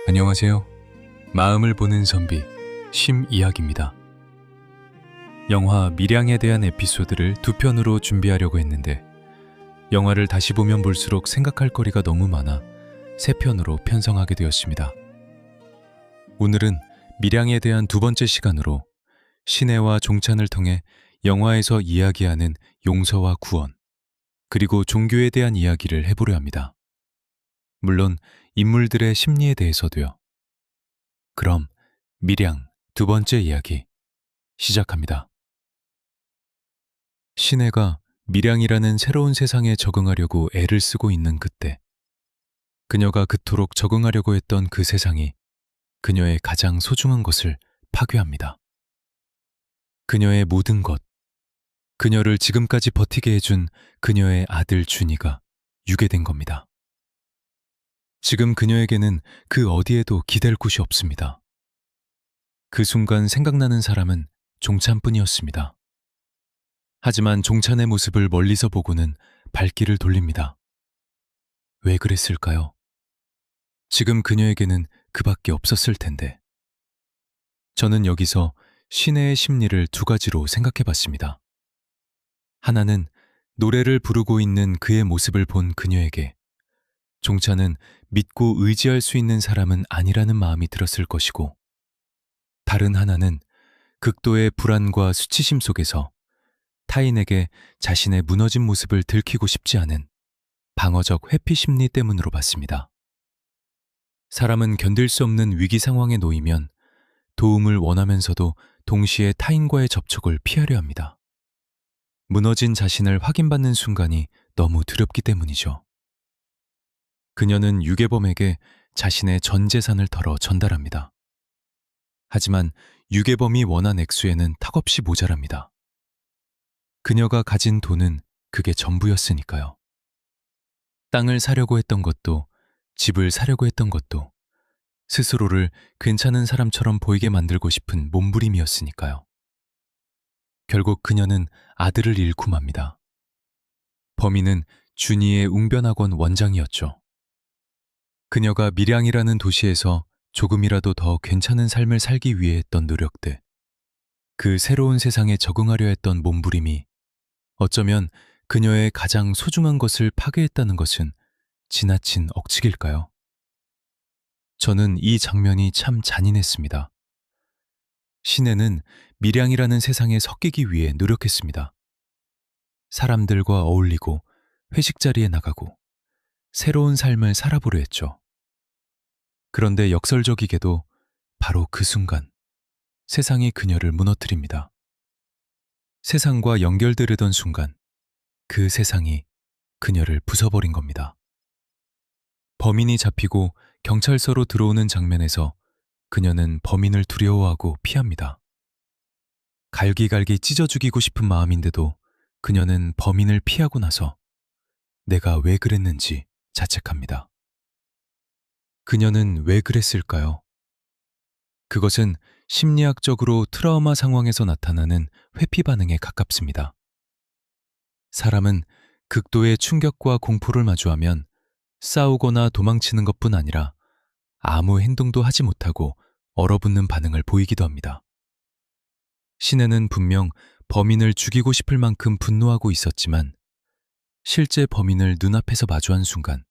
안녕하세요. 마음을 보는 선비 심이학입니다. 영화 밀양에 대한 에피소드를 두 편으로 준비하려고 했는데 영화를 다시 보면 볼수록 생각할 거리가 너무 많아 세 편으로 편성하게 되었습니다. 오늘은 밀양에 대한 두 번째 시간으로 신혜와 종찬을 통해 영화에서 이야기하는 용서와 구원, 그리고 종교에 대한 이야기를 해보려 합니다. 물론 인물들의 심리에 대해서도요. 그럼 밀양 두 번째 이야기 시작합니다. 신혜가 밀양이라는 새로운 세상에 적응하려고 애를 쓰고 있는 그때, 그녀가 그토록 적응하려고 했던 그 세상이 그녀의 가장 소중한 것을 파괴합니다. 그녀의 모든 것, 그녀를 지금까지 버티게 해준 그녀의 아들 준이가 유괴된 겁니다. 지금 그녀에게는 그 어디에도 기댈 곳이 없습니다. 그 순간 생각나는 사람은 종찬뿐이었습니다. 하지만 종찬의 모습을 멀리서 보고는 발길을 돌립니다. 왜 그랬을까요? 지금 그녀에게는 그밖에 없었을 텐데. 저는 여기서 신혜의 심리를 두 가지로 생각해 봤습니다. 하나는 노래를 부르고 있는 그의 모습을 본 그녀에게 종찬은 믿고 의지할 수 있는 사람은 아니라는 마음이 들었을 것이고, 다른 하나는 극도의 불안과 수치심 속에서 타인에게 자신의 무너진 모습을 들키고 싶지 않은 방어적 회피 심리 때문으로 봤습니다. 사람은 견딜 수 없는 위기 상황에 놓이면 도움을 원하면서도 동시에 타인과의 접촉을 피하려 합니다. 무너진 자신을 확인받는 순간이 너무 두렵기 때문이죠. 그녀는 유괴범에게 자신의 전 재산을 털어 전달합니다. 하지만 유괴범이 원한 액수에는 턱없이 모자랍니다. 그녀가 가진 돈은 그게 전부였으니까요. 땅을 사려고 했던 것도, 집을 사려고 했던 것도 스스로를 괜찮은 사람처럼 보이게 만들고 싶은 몸부림이었으니까요. 결국 그녀는 아들을 잃고 맙니다. 범인은 준이의 웅변학원 원장이었죠. 그녀가 밀양이라는 도시에서 조금이라도 더 괜찮은 삶을 살기 위해 했던 노력들, 그 새로운 세상에 적응하려 했던 몸부림이 어쩌면 그녀의 가장 소중한 것을 파괴했다는 것은 지나친 억측일까요? 저는 이 장면이 참 잔인했습니다. 신혜는 밀양이라는 세상에 섞이기 위해 노력했습니다. 사람들과 어울리고 회식 자리에 나가고 새로운 삶을 살아보려 했죠. 그런데 역설적이게도 바로 그 순간 세상이 그녀를 무너뜨립니다. 세상과 연결되려던 순간 그 세상이 그녀를 부숴버린 겁니다. 범인이 잡히고 경찰서로 들어오는 장면에서 그녀는 범인을 두려워하고 피합니다. 갈기갈기 찢어 죽이고 싶은 마음인데도 그녀는 범인을 피하고 나서 내가 왜 그랬는지 자책합니다. 그녀는 왜 그랬을까요? 그것은 심리학적으로 트라우마 상황에서 나타나는 회피 반응에 가깝습니다. 사람은 극도의 충격과 공포를 마주하면 싸우거나 도망치는 것뿐 아니라 아무 행동도 하지 못하고 얼어붙는 반응을 보이기도 합니다. 신혜는 분명 범인을 죽이고 싶을 만큼 분노하고 있었지만 실제 범인을 눈앞에서 마주한 순간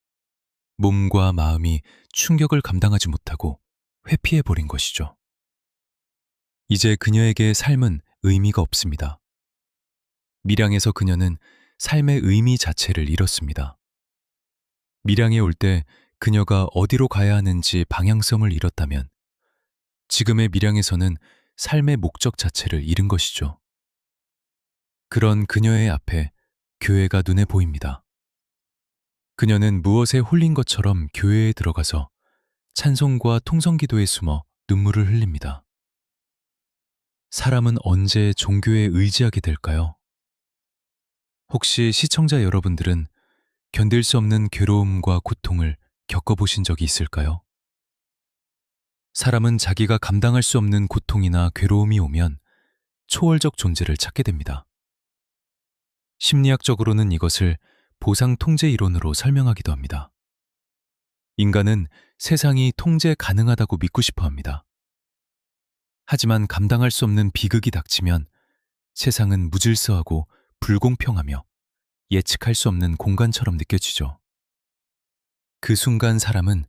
몸과 마음이 충격을 감당하지 못하고 회피해버린 것이죠. 이제 그녀에게 삶은 의미가 없습니다. 밀양에서 그녀는 삶의 의미 자체를 잃었습니다. 밀양에 올 때 그녀가 어디로 가야 하는지 방향성을 잃었다면 지금의 밀양에서는 삶의 목적 자체를 잃은 것이죠. 그런 그녀의 앞에 교회가 눈에 보입니다. 그녀는 무엇에 홀린 것처럼 교회에 들어가서 찬송과 통성기도에 숨어 눈물을 흘립니다. 사람은 언제 종교에 의지하게 될까요? 혹시 시청자 여러분들은 견딜 수 없는 괴로움과 고통을 겪어보신 적이 있을까요? 사람은 자기가 감당할 수 없는 고통이나 괴로움이 오면 초월적 존재를 찾게 됩니다. 심리학적으로는 이것을 보상 통제 이론으로 설명하기도 합니다. 인간은 세상이 통제 가능하다고 믿고 싶어 합니다. 하지만 감당할 수 없는 비극이 닥치면 세상은 무질서하고 불공평하며 예측할 수 없는 공간처럼 느껴지죠. 그 순간 사람은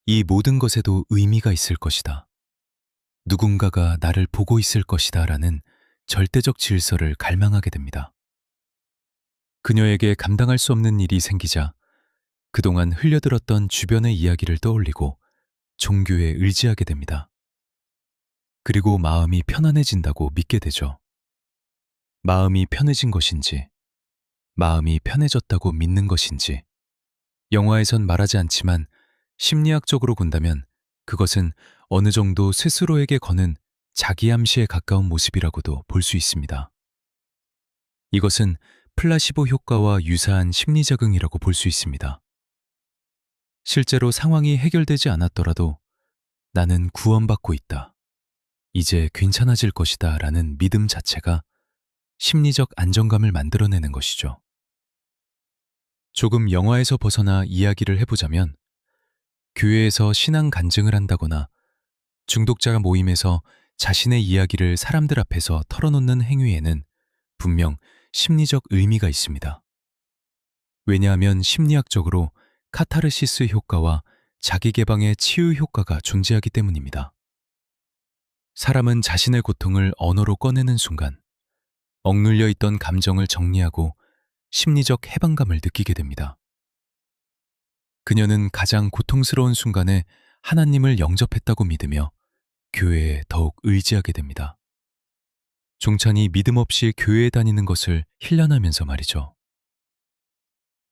이 모든 것에도 의미가 있을 것이다. 누군가가 나를 보고 있을 것이다 라는 절대적 질서를 갈망하게 됩니다. 그녀에게 감당할 수 없는 일이 생기자 그동안 흘려들었던 주변의 이야기를 떠올리고 종교에 의지하게 됩니다. 그리고 마음이 편안해진다고 믿게 되죠. 마음이 편해진 것인지, 마음이 편해졌다고 믿는 것인지, 영화에선 말하지 않지만 심리학적으로 본다면 그것은 어느 정도 스스로에게 거는 자기 암시에 가까운 모습이라고도 볼 수 있습니다. 이것은 플라시보 효과와 유사한 심리작용이라고 볼 수 있습니다. 실제로 상황이 해결되지 않았더라도 나는 구원받고 있다. 이제 괜찮아질 것이다 라는 믿음 자체가 심리적 안정감을 만들어내는 것이죠. 조금 영화에서 벗어나 이야기를 해보자면 교회에서 신앙 간증을 한다거나 중독자 모임에서 자신의 이야기를 사람들 앞에서 털어놓는 행위에는 분명 심리적 의미가 있습니다. 왜냐하면 심리학적으로 카타르시스 효과와 자기 개방의 치유 효과가 존재하기 때문입니다. 사람은 자신의 고통을 언어로 꺼내는 순간 억눌려 있던 감정을 정리하고 심리적 해방감을 느끼게 됩니다. 그녀는 가장 고통스러운 순간에 하나님을 영접했다고 믿으며 교회에 더욱 의지하게 됩니다. 종찬이 믿음 없이 교회에 다니는 것을 힐난하면서 말이죠.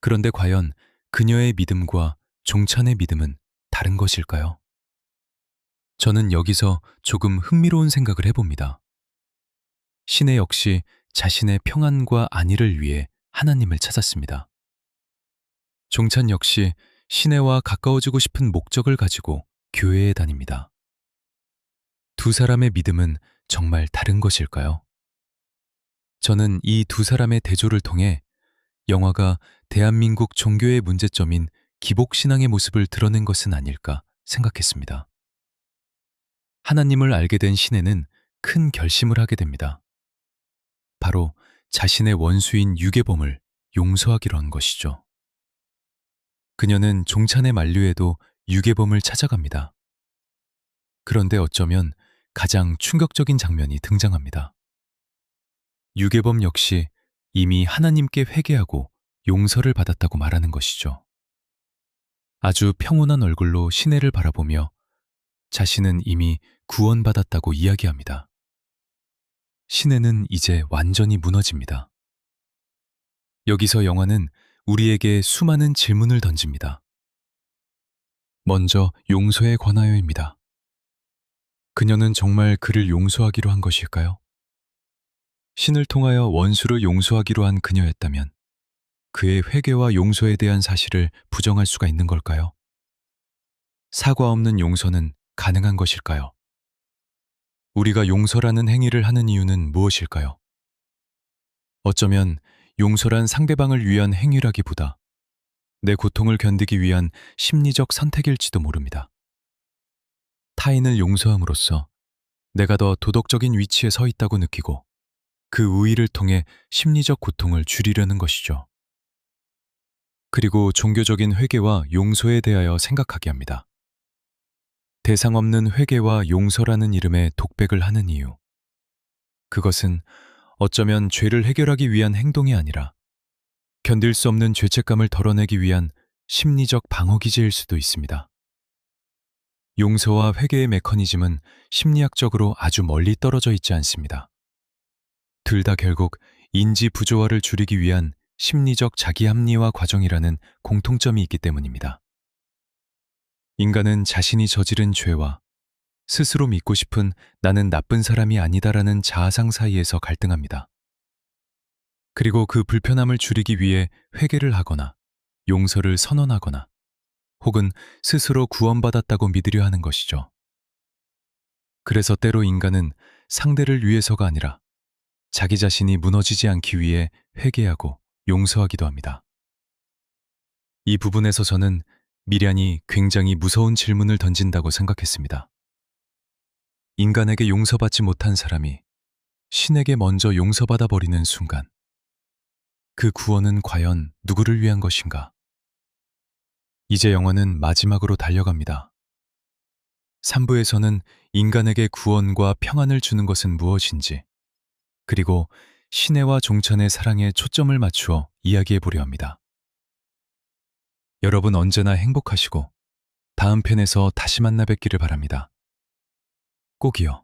그런데 과연 그녀의 믿음과 종찬의 믿음은 다른 것일까요? 저는 여기서 조금 흥미로운 생각을 해봅니다. 시내 역시 자신의 평안과 안위를 위해 하나님을 찾았습니다. 종찬 역시 시내와 가까워지고 싶은 목적을 가지고 교회에 다닙니다. 두 사람의 믿음은 정말 다른 것일까요? 저는 이 두 사람의 대조를 통해 영화가 대한민국 종교의 문제점인 기복신앙의 모습을 드러낸 것은 아닐까 생각했습니다. 하나님을 알게 된 시내는 큰 결심을 하게 됩니다. 바로 자신의 원수인 유괴범을 용서하기로 한 것이죠. 그녀는 종찬의 만류에도 유괴범을 찾아갑니다. 그런데 어쩌면 가장 충격적인 장면이 등장합니다. 유괴범 역시 이미 하나님께 회개하고 용서를 받았다고 말하는 것이죠. 아주 평온한 얼굴로 시내를 바라보며 자신은 이미 구원받았다고 이야기합니다. 시내는 이제 완전히 무너집니다. 여기서 영화는 우리에게 수많은 질문을 던집니다. 먼저 용서에 관하여입니다. 그녀는 정말 그를 용서하기로 한 것일까요? 신을 통하여 원수를 용서하기로 한 그녀였다면 그의 회개와 용서에 대한 사실을 부정할 수가 있는 걸까요? 사과 없는 용서는 가능한 것일까요? 우리가 용서라는 행위를 하는 이유는 무엇일까요? 어쩌면 용서란 상대방을 위한 행위라기보다 내 고통을 견디기 위한 심리적 선택일지도 모릅니다. 타인을 용서함으로써 내가 더 도덕적인 위치에 서 있다고 느끼고 그 우위를 통해 심리적 고통을 줄이려는 것이죠. 그리고 종교적인 회개와 용서에 대하여 생각하게 합니다. 대상 없는 회개와 용서라는 이름의 독백을 하는 이유. 그것은 어쩌면 죄를 해결하기 위한 행동이 아니라 견딜 수 없는 죄책감을 덜어내기 위한 심리적 방어기제일 수도 있습니다. 용서와 회개의 메커니즘은 심리학적으로 아주 멀리 떨어져 있지 않습니다. 둘 다 결국 인지 부조화를 줄이기 위한 심리적 자기 합리화 과정이라는 공통점이 있기 때문입니다. 인간은 자신이 저지른 죄와 스스로 믿고 싶은 나는 나쁜 사람이 아니다라는 자아상 사이에서 갈등합니다. 그리고 그 불편함을 줄이기 위해 회개를 하거나 용서를 선언하거나 혹은 스스로 구원받았다고 믿으려 하는 것이죠. 그래서 때로 인간은 상대를 위해서가 아니라 자기 자신이 무너지지 않기 위해 회개하고 용서하기도 합니다. 이 부분에서 저는 미량이 굉장히 무서운 질문을 던진다고 생각했습니다. 인간에게 용서받지 못한 사람이 신에게 먼저 용서받아 버리는 순간, 그 구원은 과연 누구를 위한 것인가? 이제 영화는 마지막으로 달려갑니다. 3부에서는 인간에게 구원과 평안을 주는 것은 무엇인지, 그리고 신혜와 종찬의 사랑에 초점을 맞추어 이야기해 보려 합니다. 여러분 언제나 행복하시고 다음 편에서 다시 만나 뵙기를 바랍니다. 꼭이요.